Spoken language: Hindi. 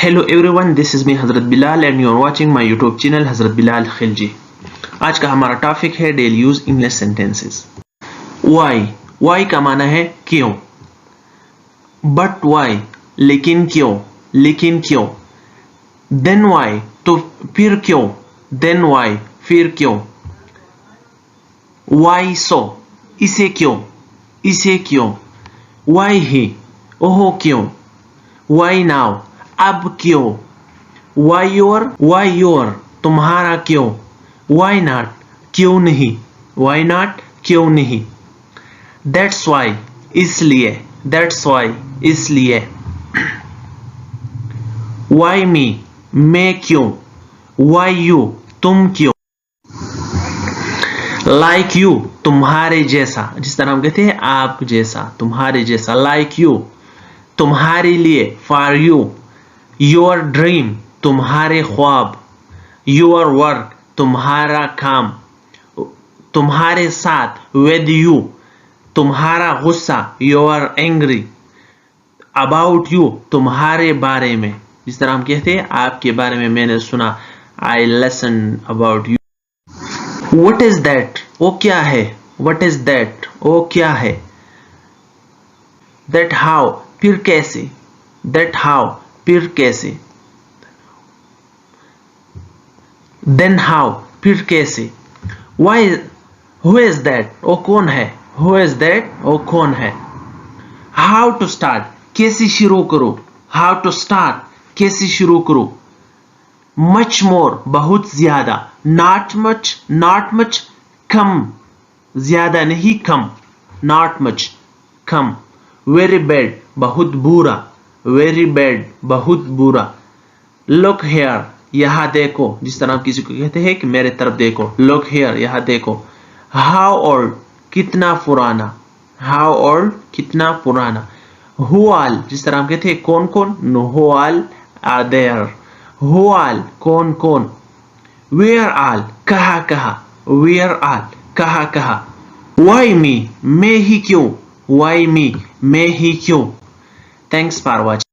Hello everyone, this is me Hazrat Bilal and you are watching my YouTube channel Hazrat Bilal Khilji. आज का हमारा टॉपिक है daily use English sentences. Why का माना है क्यों। बट वाई लेकिन क्यों। देन वाई तो फिर क्यों। देन वाई फिर क्यों। वाई सो इसे क्यों। वाई ही ओहो क्यों। वाई नाउ अब क्यों। वाई योर तुम्हारा क्यों। वाई नॉट क्यों नहीं। दैट्स वाई इसलिए। वाई मी मैं क्यों। वाई यू तुम क्यों। लाइक यू तुम्हारे जैसा, जिस तरह हम कहते हैं आप जैसा, तुम्हारे जैसा। लाइक यू तुम्हारे लिए। For you. योर ड्रीम तुम्हारे ख्वाब। योर वर्क तुम्हारा काम। तुम्हारे साथ। विद यू तुम्हारा गुस्सा। Your angry. अबाउट यू तुम्हारे बारे में, जिस तरह हम कहते हैं आपके बारे में मैंने सुना। I listen about you. What is that वो क्या है। व्हाट इज दैट वो क्या है। दैट हाउ फिर कैसे। दैट हाउ फिर कैसे। देन हाउ फिर कैसे। वाई हु इज दैट वो कौन है। हु इज दैट वो कौन है। हाउ टू स्टार्ट कैसे शुरू करो। हाउ टू स्टार्ट कैसे शुरू करो। मच मोर बहुत ज्यादा। नॉट मच कम ज्यादा नहीं कम। नॉट मच कम। वेरी बैड बहुत बुरा। वेरी बैड बहुत बुरा। लुक हेयर यहां देखो, जिस तरह हम किसी को कहते हैं कि मेरे तरफ देखो। लुक हेयर यहां देखो। हाउ ओल्ड कितना पुराना। हाउ ओल्ड कितना पुराना। हु ऑल जिस तरह हम कहते हैं कौन कौन। No who all are there. Who all कौन कौन। वेयर ऑल कहा। वेयर ऑल कहा। वाई मी मैं ही क्यों। वाई मी मैं ही क्यों। Thanks for watching.